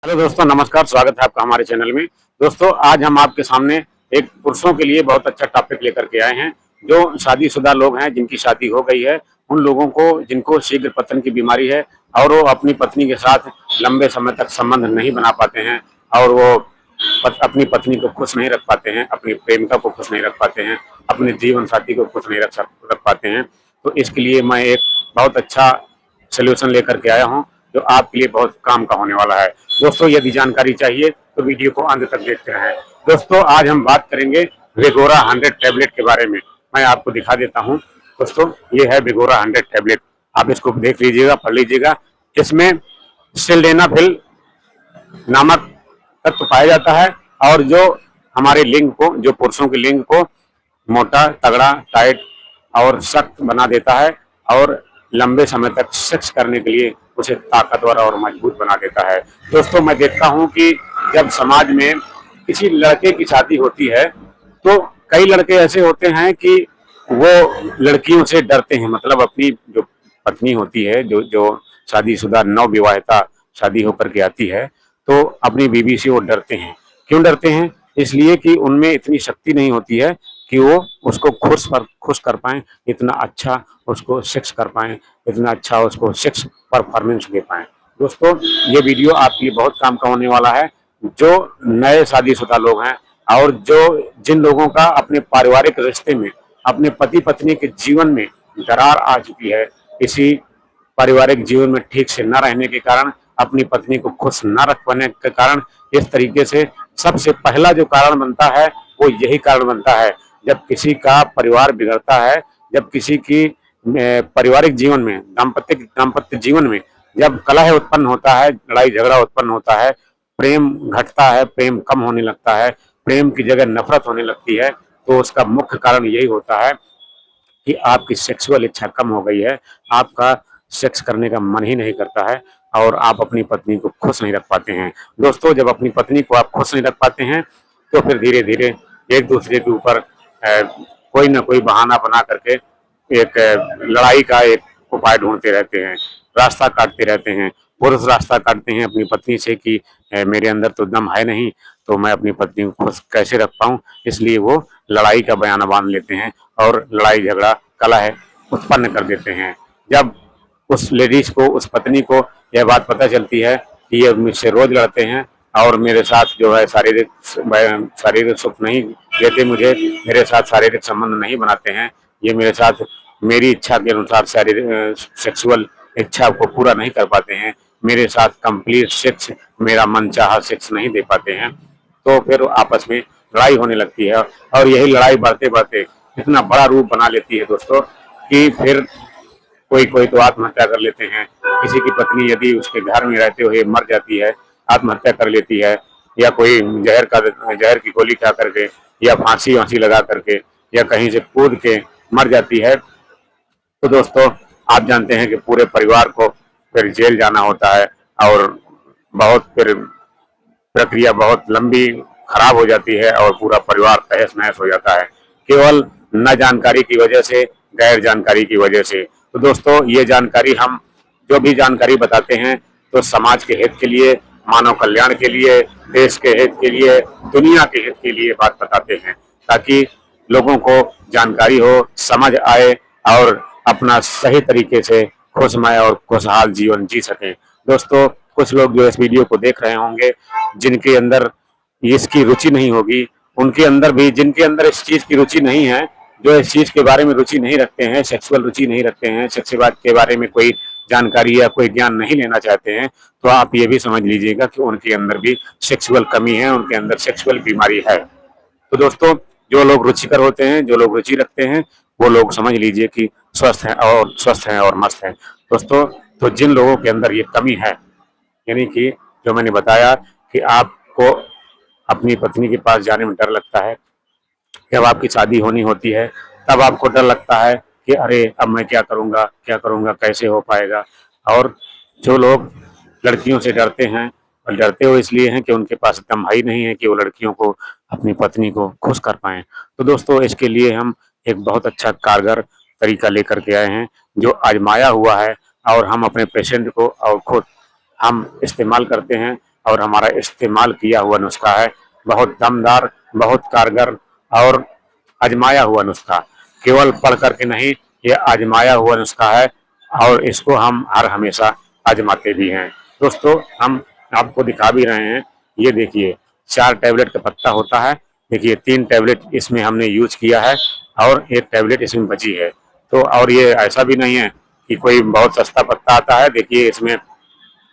Hello दोस्तों, नमस्कार। स्वागत है आपका हमारे चैनल में। दोस्तों, आज हम आपके सामने एक पुरुषों के लिए बहुत अच्छा टॉपिक लेकर के आए हैं। जो शादीशुदा लोग हैं, जिनकी शादी हो गई है, उन लोगों को जिनको शीघ्र पतन की बीमारी है और वो अपनी पत्नी के साथ लंबे समय तक संबंध नहीं बना पाते हैं और वो अपनी पत्नी को खुश नहीं रख पाते हैं, अपनी प्रेमिका को खुश नहीं रख पाते हैं, अपने जीवन साथी को खुश नहीं रख पाते हैं। तो इसके लिए मैं एक बहुत अच्छा सोल्यूशन लेकर के आया हूँ, जो आपके लिए बहुत काम का होने वाला है। दोस्तों, यदि जानकारी चाहिए तो वीडियो को अंत तक देखते रहें। दोस्तों, आज हम बात करेंगे वेगोरा 100 टैबलेट के बारे में। मैं आपको दिखा देता हूँ। दोस्तों, ये है वेगोरा 100 टैबलेट। आप इसको देख लीजिएगा, पढ़ लीजिएगा। इसमें सिल्डेनाफिल नामक तत्व पाया जाता है और जो हमारे लिंग को, जो पुरुषों के लिंग को मोटा, तगड़ा, टाइट और सख्त बना देता है और लंबे समय तक सेक्स करने के लिए उसे ताकतवर और मजबूत बना देता है। दोस्तों, मैं देखता हूं कि जब समाज में किसी लड़के की शादी होती है तो कई लड़के ऐसे होते हैं कि वो लड़कियों से डरते हैं। मतलब अपनी जो पत्नी होती है, जो जो शादीशुदा नवविवाहिता शादी होकर के आती है, तो अपनी बीवी से वो डरते हैं। क्यों डरते हैं? इसलिए कि उनमें इतनी शक्ति नहीं होती है कि वो उसको खुश कर पाए, इतना अच्छा उसको सेक्स कर पाए, इतना अच्छा उसको सेक्स परफॉर्मेंस दे पाए। दोस्तों, ये वीडियो आपके लिए बहुत काम का होने वाला है। जो नए शादीशुदा लोग हैं और जो जिन लोगों का अपने पारिवारिक रिश्ते में, अपने पति पत्नी के जीवन में दरार आ चुकी है, इसी पारिवारिक जीवन में ठीक से न रहने के कारण, अपनी पत्नी को खुश न रख पाने के कारण, इस तरीके से सबसे पहला जो कारण बनता है वो यही कारण बनता है। जब किसी का परिवार बिगड़ता है, जब किसी की पारिवारिक जीवन में, दाम्पत्य जीवन में जब कलह उत्पन्न होता है, लड़ाई झगड़ा उत्पन्न होता है, प्रेम घटता है, प्रेम कम होने लगता है, प्रेम की जगह नफरत होने लगती है, तो उसका मुख्य कारण यही होता है कि आपकी सेक्सुअल इच्छा कम हो गई है, आपका सेक्स करने का मन ही नहीं करता है और आप अपनी पत्नी को खुश नहीं रख पाते हैं। दोस्तों, जब अपनी पत्नी को आप खुश नहीं रख पाते हैं तो फिर धीरे धीरे एक दूसरे के ऊपर कोई ना कोई बहाना बना करके एक लड़ाई का एक उपाय ढूंढते रहते हैं, रास्ता काटते रहते हैं। पुरुष रास्ता काटते हैं अपनी पत्नी से कि मेरे अंदर तो दम है नहीं, तो मैं अपनी पत्नी को खुश कैसे रख पाऊं, इसलिए वो लड़ाई का बयाना बांध लेते हैं और लड़ाई झगड़ा कलह उत्पन्न कर देते हैं। जब उस लेडीज को, उस पत्नी को यह बात पता चलती है कि ये मुझसे रोज लड़ते हैं और मेरे साथ जो है शारीरिक सुख नहीं देते, मुझे मेरे साथ शारीरिक संबंध नहीं बनाते हैं, ये मेरे साथ मेरी इच्छा के अनुसार शारीरिक सेक्सुअल इच्छा को पूरा नहीं कर पाते हैं, मेरे साथ कंप्लीट सेक्स, मेरा मनचाहा सेक्स नहीं दे पाते हैं, तो फिर आपस में लड़ाई होने लगती है और यही लड़ाई बढ़ते बढ़ते इतना बड़ा रूप बना लेती है दोस्तों कि फिर कोई कोई तो आत्महत्या कर लेते हैं। किसी की पत्नी यदि उसके घर में रहते हुए मर जाती है, आत्महत्या कर लेती है, या कोई जहर की गोली खा करके या फांसी वांसी लगा करके या कहीं से कूद के मर जाती है, तो दोस्तों आप जानते हैं कि पूरे परिवार को फिर जेल जाना होता है और बहुत फिर प्रक्रिया बहुत लंबी खराब हो जाती है और पूरा परिवार तहस नहस हो जाता है, केवल न जानकारी की वजह से, गैर जानकारी की वजह से। तो दोस्तों, ये जानकारी हम जो भी जानकारी बताते हैं तो समाज के हित के लिए, मानव कल्याण के लिए, देश के हित के लिए, दुनिया के हित के लिए बात बताते हैं, ताकि लोगों को जानकारी हो, समझ आए और अपना सही तरीके से खुशमय और खुशहाल जीवन जी सकें। दोस्तों, कुछ लोग जो इस वीडियो को देख रहे होंगे, जिनके अंदर इसकी रुचि नहीं होगी, उनके अंदर भी, जिनके अंदर इस चीज की रुचि नहीं है, जो इस चीज के बारे में रुचि नहीं रखते हैं, सेक्सुअल रुचि नहीं रखते हैं, सेक्स के बारे में कोई जानकारी या कोई ज्ञान नहीं लेना चाहते हैं, तो आप ये भी समझ लीजिएगा कि उनके अंदर भी सेक्सुअल कमी है, उनके अंदर सेक्सुअल बीमारी है। तो दोस्तों, जो लोग रुचिकर होते हैं, जो लोग रुचि रखते हैं, वो लोग समझ लीजिए कि स्वस्थ हैं और मस्त हैं। दोस्तों, तो जिन लोगों के अंदर ये कमी है, यानी कि जो मैंने बताया कि आपको अपनी पत्नी के पास जाने में डर लगता है, जब आपकी शादी होनी होती है तब आपको डर लगता है कि अरे अब मैं क्या करूँगा, कैसे हो पाएगा। और जो लोग लड़कियों से डरते हैं, और डरते हुए इसलिए हैं कि उनके पास दम ही नहीं है कि वो लड़कियों को, अपनी पत्नी को खुश कर पाएँ। तो दोस्तों, इसके लिए हम एक बहुत अच्छा कारगर तरीका लेकर के आए हैं, जो आजमाया हुआ है और हम अपने पेशेंट को और खुद हम इस्तेमाल करते हैं और हमारा इस्तेमाल किया हुआ नुस्खा है। बहुत दमदार, बहुत कारगर और आजमाया हुआ नुस्खा, केवल पढ़ करके नहीं, ये आजमाया हुआ नुस्खा है और इसको हम हर हमेशा आजमाते भी हैं। दोस्तों, हम आपको दिखा भी रहे हैं, ये देखिए 4 टैबलेट का पत्ता होता है। देखिए 3 टैबलेट इसमें हमने यूज किया है और 1 टैबलेट इसमें बची है। तो और ये ऐसा भी नहीं है कि कोई बहुत सस्ता पत्ता आता है। देखिए इसमें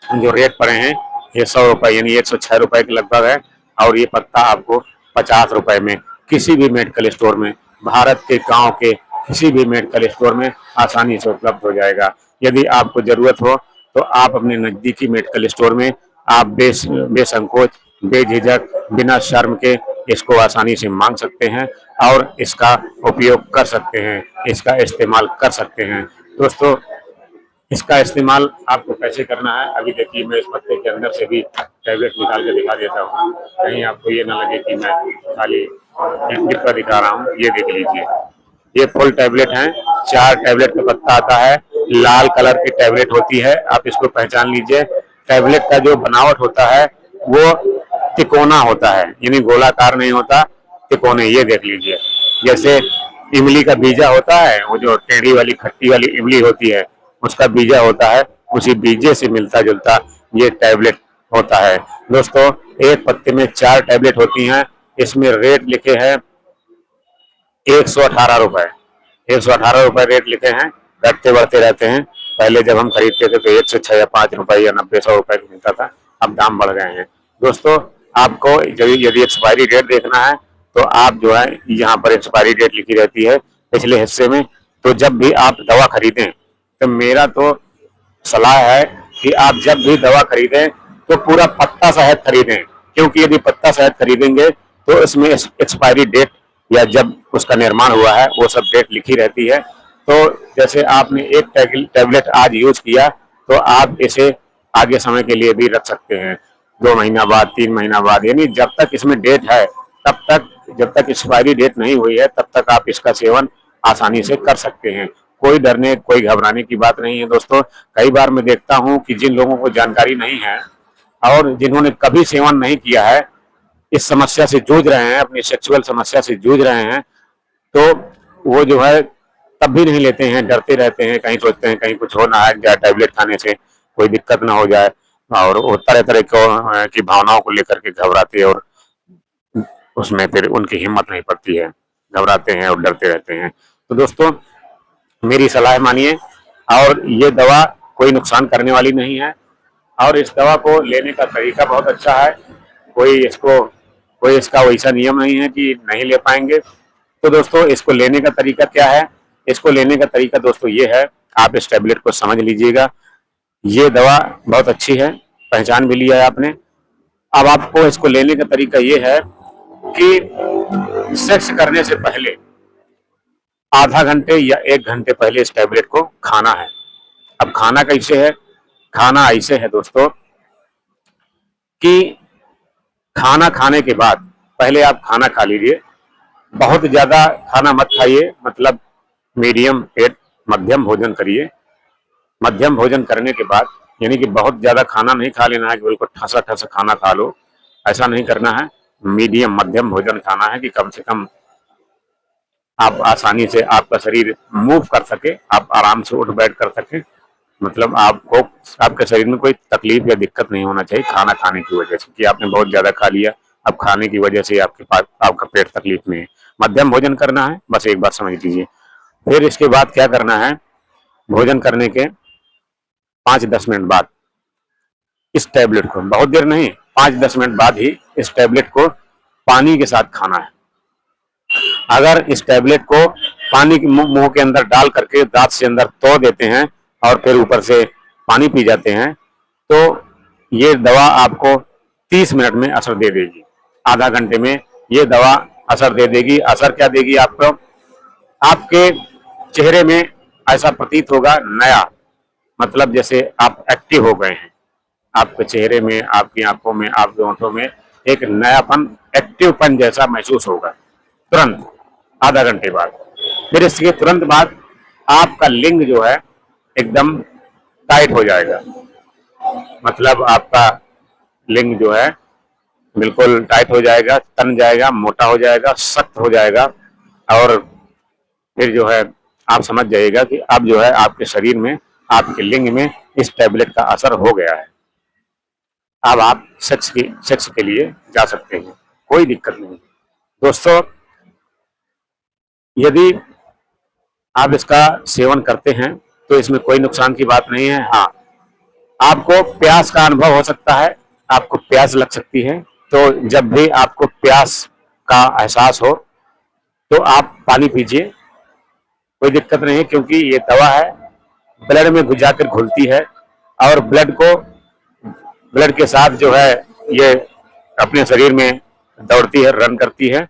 जो रेट पड़े हैं ये 100 रुपए यानी 106 रुपए के लगभग है और ये पत्ता आपको 50 रुपए में किसी भी मेडिकल स्टोर में, भारत के गांव के किसी भी मेडिकल स्टोर में आसानी से उपलब्ध हो जाएगा। यदि आपको जरूरत हो तो आप अपने नजदीकी मेडिकल स्टोर में आप बेसंकोच, बेझिझक, बिना शर्म के इसको आसानी से मांग सकते हैं और इसका उपयोग कर सकते हैं, इसका इस्तेमाल कर सकते हैं। दोस्तों, इसका इस्तेमाल आपको कैसे करना है, अभी देखिए मैं इस पत्ते के अंदर से भी टैबलेट निकाल के दिखा देता हूँ, कहीं आपको ये ना लगे कि मैं खाली डिब्बा दिखा रहा हूँ। ये देख लीजिए, ये फुल टैबलेट हैं। 4 टैबलेट का पत्ता आता है, लाल कलर की टैबलेट होती है, आप इसको पहचान लीजिए। टैबलेट का जो बनावट होता है वो तिकोना होता है, यानी गोलाकार नहीं होता, तिकोने। ये देख लीजिए, जैसे इमली का बीजा होता है, वो जो टेढ़ी वाली खट्टी वाली इमली होती है उसका बीजा होता है, उसी बीजे से मिलता जुलता ये टैबलेट होता है। दोस्तों, एक पत्ते में 4 टैबलेट होती हैं। इसमें रेट लिखे हैं 118 रुपए, 118 रुपए रेट लिखे हैं, घटते बढ़ते रहते हैं। पहले जब हम खरीदते थे तो 106 या 5 रुपए या 90-100 रुपए का मिलता था, अब दाम बढ़ गए हैं। दोस्तों, आपको यदि एक्सपायरी डेट देखना है तो आप जो है यहाँ पर एक्सपायरी डेट लिखी रहती है पिछले हिस्से में। तो जब भी आप दवा खरीदें तो मेरा तो सलाह है कि आप जब भी दवा खरीदें तो पूरा पत्ता शहद खरीदें, क्योंकि यदि पत्ता शहद खरीदेंगे तो इसमें एक्सपायरी डेट या जब उसका निर्माण हुआ है वो सब डेट लिखी रहती है। तो जैसे आपने एक टैबलेट आज यूज किया तो आप इसे आगे समय के लिए भी रख सकते हैं, 2 महीना बाद, 3 महीना बाद, यानी जब तक इसमें डेट है तब तक, जब तक एक्सपायरी डेट नहीं हुई है तब तक आप इसका सेवन आसानी से कर सकते हैं। कोई डरने, कोई घबराने की बात नहीं है। दोस्तों, कई बार मैं देखता हूं कि जिन लोगों को जानकारी नहीं है और जिन्होंने कभी सेवन नहीं किया है, इस समस्या से जूझ रहे हैं, अपनी सेक्सुअल समस्या से जूझ रहे हैं, तो वो जो है तब भी नहीं लेते हैं, डरते रहते हैं, कहीं सोचते हैं कहीं कुछ हो ना जाए, टैबलेट खाने से कोई दिक्कत ना हो जाए, और वो तरह तरह की भावनाओं को लेकर के घबराते हैं और उसमें फिर उनकी हिम्मत नहीं पड़ती है, घबराते हैं और डरते रहते हैं। तो दोस्तों, मेरी सलाह मानिए, और ये दवा कोई नुकसान करने वाली नहीं है और इस दवा को लेने का तरीका बहुत अच्छा है। कोई इसका वैसा नियम नहीं है कि नहीं ले पाएंगे। तो दोस्तों, इसको लेने का तरीका क्या है? इसको लेने का तरीका दोस्तों ये है, आप इस टैबलेट को समझ लीजिएगा। ये दवा बहुत अच्छी है, पहचान भी लिया है आपने। अब आपको इसको लेने का तरीका ये है कि सेक्स करने से पहले आधा घंटे या 1 घंटे पहले इस टैबलेट को खाना है। अब खाना कैसे है? खाना ऐसे है दोस्तों कि खाना खाने के बाद पहले आप खाना खा लीजिए, बहुत ज्यादा खाना मत खाइए, मतलब मीडियम पेट, मध्यम भोजन करिए। मध्यम भोजन करने के बाद, यानी कि बहुत ज्यादा खाना नहीं खा लेना है कि बिल्कुल ठसा ठसा खाना खा लो, ऐसा नहीं करना है। मीडियम मध्यम भोजन खाना है कि कम से कम आप आसानी से आपका शरीर मूव कर सके, आप आराम से उठ बैठ कर सके, मतलब आपको आपके शरीर में कोई तकलीफ या दिक्कत नहीं होना चाहिए खाना खाने की वजह से कि आपने बहुत ज्यादा खा लिया, अब खाने की वजह से आपके पास आपका पेट तकलीफ में है। मध्यम भोजन करना है, बस एक बार समझ लीजिए। फिर इसके बाद क्या करना है? भोजन करने के 5-10 मिनट बाद इस टैबलेट को, बहुत देर नहीं, 5-10 मिनट बाद ही इस टैबलेट को पानी के साथ खाना है। अगर इस टैबलेट को पानी के मुंह के अंदर डाल करके दांत से अंदर तोड़ देते हैं और फिर ऊपर से पानी पी जाते हैं तो ये दवा आपको 30 मिनट में असर दे देगी, आधा घंटे में ये दवा असर दे देगी। असर क्या देगी आपको? आपके चेहरे में ऐसा प्रतीत होगा नया, मतलब जैसे आप एक्टिव हो गए हैं, आपके चेहरे में, आपकी आंखों में, आपके होंठों में एक नयापन, एक्टिवपन जैसा महसूस होगा तुरंत आधा घंटे बाद। फिर इसके तुरंत बाद आपका लिंग जो है एकदम टाइट हो जाएगा, मतलब आपका लिंग जो है बिल्कुल टाइट हो जाएगा, तन जाएगा, मोटा हो जाएगा, सख्त हो जाएगा। और फिर जो है आप समझ जाइएगा कि अब जो है आपके शरीर में, आपके लिंग में इस टैबलेट का असर हो गया है। अब आप सेक्स के लिए जा सकते हैं, कोई दिक्कत नहीं। दोस्तों, यदि आप इसका सेवन करते हैं तो इसमें कोई नुकसान की बात नहीं है। हाँ, आपको प्यास का अनुभव हो सकता है, आपको प्यास लग सकती है। तो जब भी आपको प्यास का एहसास हो तो आप पानी पीजिए, कोई दिक्कत नहीं है, क्योंकि ये दवा है ब्लड में जाकर घुलती है और ब्लड के साथ जो है ये अपने शरीर में दौड़ती है, रन करती है।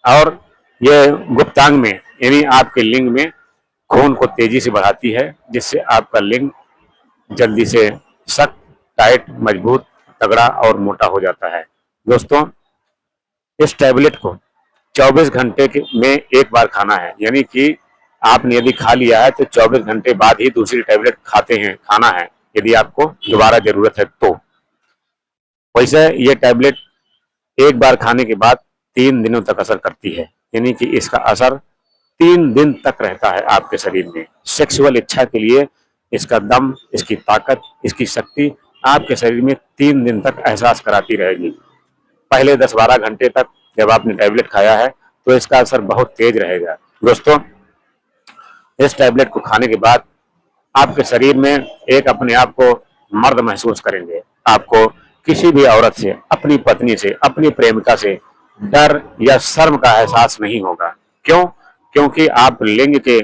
और ये गुप्तांग में यानी आपके लिंग में खून को तेजी से बढ़ाती है, जिससे आपका लिंग जल्दी से सख्त, टाइट, मजबूत, तगड़ा और मोटा हो जाता है। दोस्तों, इस टैबलेट को 24 घंटे में एक बार खाना है, यानी कि आपने यदि खा लिया है तो 24 घंटे बाद ही दूसरी टैबलेट खाना है, यदि आपको दोबारा जरूरत है तो। वैसे ये टैबलेट एक बार खाने के बाद 3 दिनों तक असर करती है, यानी कि इसका असर 3 दिन तक रहता है आपके शरीर में। सेक्सुअल इच्छा के लिए इसका दम, इसकी ताकत, इसकी शक्ति आपके शरीर में 3 दिन तक एहसास कराती रहेगी। पहले 10-12 घंटे तक जब आपने टैबलेट खाया है तो इसका असर बहुत तेज रहेगा। दोस्तों, इस टैबलेट को खाने के बाद आपके शरीर में एक अपने आप को मर्द महसूस करेंगे। आपको किसी भी औरत से, अपनी पत्नी से, अपनी प्रेमिका से डर या शर्म का एहसास नहीं होगा। क्यों? क्योंकि आप लिंग के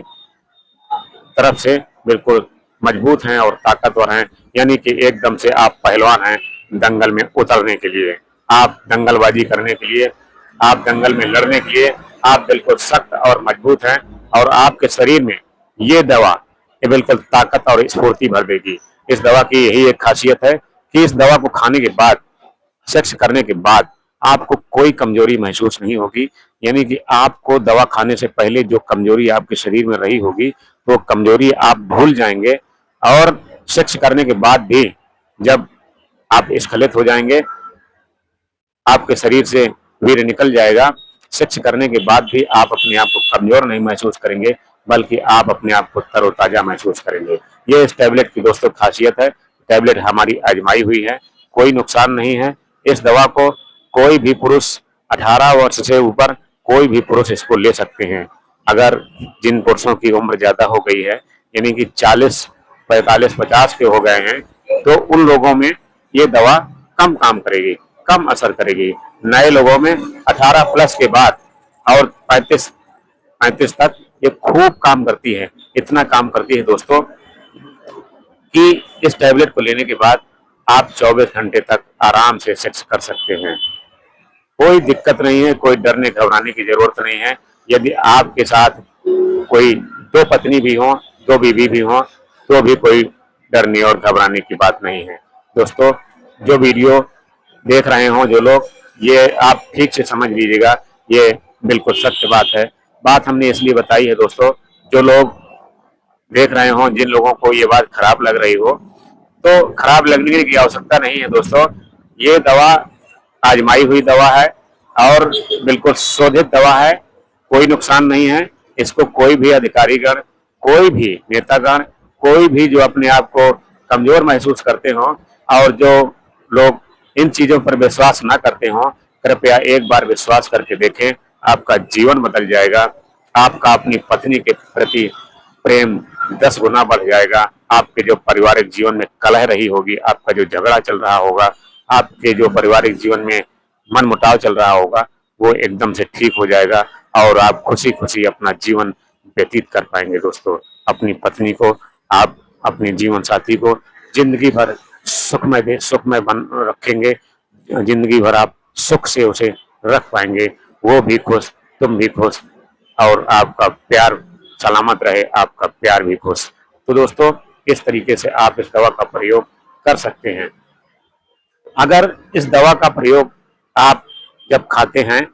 तरफ से बिल्कुल मजबूत हैं और ताकतवर हैं, यानी कि एकदम से आप पहलवान हैं दंगल में उतरने के लिए, आप दंगलबाजी करने के लिए, आप दंगल में लड़ने के लिए आप बिल्कुल सख्त और मजबूत हैं। और आपके शरीर में ये दवा ये बिल्कुल ताकत और स्फूर्ति भर देगी। इस दवा की यही एक खासियत है कि इस दवा को खाने के बाद, सेक्स करने के बाद आपको कोई कमजोरी महसूस नहीं होगी, यानी कि आपको दवा खाने से पहले जो कमजोरी आपके शरीर में रही होगी वो कमजोरी आप भूल जाएंगे। और सेक्स करने के बाद भी जब आप स्खलित हो जाएंगे, आपके शरीर से वीर्य निकल जाएगा, सेक्स करने के बाद भी आप अपने आप को कमजोर नहीं महसूस करेंगे, बल्कि आप अपने आप को तरोताजा महसूस करेंगे। ये इस टैबलेट की दोस्तों खासियत है। टैबलेट हमारी आजमाई हुई है, कोई नुकसान नहीं है। इस दवा को कोई भी पुरुष, 18 वर्ष से ऊपर कोई भी पुरुष इसको ले सकते हैं। अगर जिन पुरुषों की उम्र ज्यादा हो गई है, यानी कि 40, 45, 50 के हो गए हैं, तो उन लोगों में ये दवा कम काम करेगी, कम असर करेगी। नए लोगों में 18 प्लस के बाद और 35 तक ये खूब काम करती है। इतना काम करती है दोस्तों कि इस टैबलेट को लेने के बाद आप 24 घंटे तक आराम से सेक्स कर सकते हैं, कोई दिक्कत नहीं है, कोई डरने घबराने की जरूरत नहीं है। यदि आपके साथ कोई 2 पत्नी भी हो, 2 बीवी भी हो, तो भी कोई डरने और घबराने की बात नहीं है। दोस्तों, जो वीडियो देख रहे हो जो लोग, ये आप ठीक से समझ लीजिएगा, ये बिल्कुल सत्य बात है। बात हमने इसलिए बताई है दोस्तों, जो लोग देख रहे हो, जिन लोगों को ये बात खराब लग रही हो, तो खराब लगने की आवश्यकता नहीं है दोस्तों। ये दवा आजमाई हुई दवा है और बिल्कुल शोधित दवा है, कोई नुकसान नहीं है। इसको कोई भी अधिकारीगण, कोई भी नेतागण, कोई भी जो अपने आप को कमजोर महसूस करते हो और जो लोग इन चीजों पर विश्वास ना करते हो, कृपया एक बार विश्वास करके देखें, आपका जीवन बदल जाएगा। आपका अपनी पत्नी के प्रति प्रेम 10 गुना बढ़ जाएगा। आपके जो पारिवारिक जीवन में कलह रही होगी, आपका जो झगड़ा चल रहा होगा, आपके जो पारिवारिक जीवन में मनमुटाव चल रहा होगा, वो एकदम से ठीक हो जाएगा और आप खुशी खुशी अपना जीवन व्यतीत कर पाएंगे। दोस्तों, अपनी पत्नी को, आप अपने जीवन साथी को जिंदगी भर सुखमय बन रखेंगे, जिंदगी भर आप सुख से उसे रख पाएंगे, वो भी खुश, तुम भी खुश और आपका प्यार सलामत रहे, आपका प्यार भी खुश। तो दोस्तों, इस तरीके से आप इस दवा का प्रयोग कर सकते हैं। अगर इस दवा का प्रयोग आप जब खाते हैं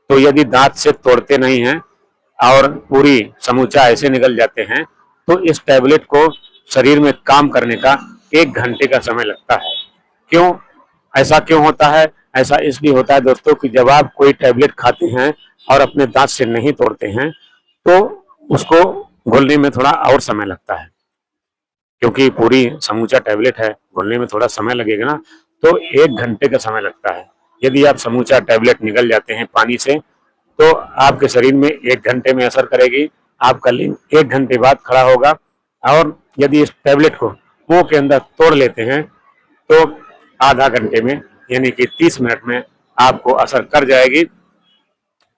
तो यदि दांत से तोड़ते नहीं हैं और पूरी समूचा ऐसे निकल जाते हैं, तो इस टैबलेट को शरीर में काम करने का 1 घंटे का समय लगता है। क्यों? ऐसा क्यों होता है? ऐसा इसलिए होता है दोस्तों कि जब आप कोई टैबलेट खाते हैं और अपने दांत से नहीं तोड़ते हैं, तो उसको घुलने में थोड़ा और समय लगता है, क्योंकि पूरी समूचा टैबलेट है, घुलने में थोड़ा समय लगेगा ना, तो 1 घंटे का समय लगता है। यदि आप समूचा टैबलेट निगल जाते हैं पानी से, तो आपके शरीर में 1 घंटे में असर करेगी, आपका लिंग 1 घंटे बाद खड़ा होगा। और यदि इस टैबलेट को मुंह के अंदर तोड़ लेते हैं, तो आधा घंटे में यानी कि 30 मिनट में आपको असर कर जाएगी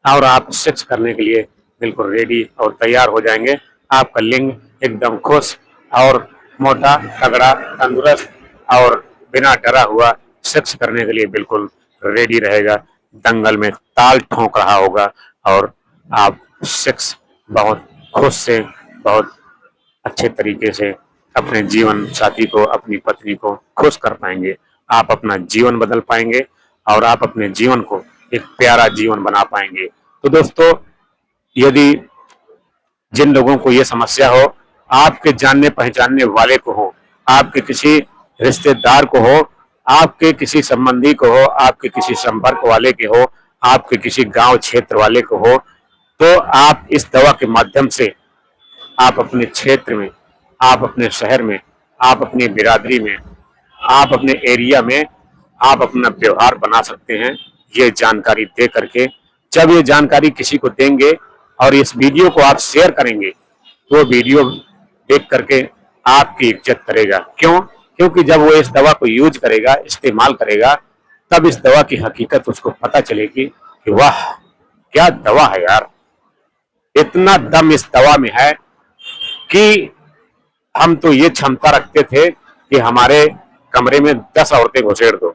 और आप सेक्स करने के लिए बिल्कुल रेडी और तैयार हो जाएंगे। आपका लिंग एकदम खुश और मोटा, तगड़ा, तंदुरुस्त और बिना डरा हुआ सेक्स करने के लिए बिल्कुल रेडी रहेगा। दंगल में ताल ठोंक रहा होगा और आप सेक्स बहुत खुश से, बहुत अच्छे तरीके से अपने जीवन साथी को, अपनी पत्नी को खुश कर पाएंगे। आप अपना जीवन बदल पाएंगे और आप अपने जीवन को एक प्यारा जीवन बना पाएंगे। तो दोस्तों, यदि जिन लोगों को ये समस्या हो, आपके जानने पहचानने वाले को हो, आपके किसी रिश्तेदार को हो, आपके किसी संबंधी को हो, आपके किसी संपर्क वाले के हो, आपके किसी गांव क्षेत्र वाले को हो, तो आप इस दवा के माध्यम से आप अपने क्षेत्र में, आप अपने शहर में, आप अपनी बिरादरी में, आप अपने एरिया में आप अपना व्यवहार बना सकते हैं, ये जानकारी दे करके। जब ये जानकारी किसी को देंगे और इस वीडियो को आप शेयर करेंगे, तो वीडियो देख करके आपकी इज्जत करेगा। क्यों? क्योंकि जब वो इस दवा को यूज करेगा, इस्तेमाल करेगा, तब इस दवा की हकीकत उसको पता चलेगी कि वाह, क्या दवा है यार, इतना दम इस दवा में है कि हम तो ये क्षमता रखते थे कि हमारे कमरे में 10 औरतें घुसेड़ दो।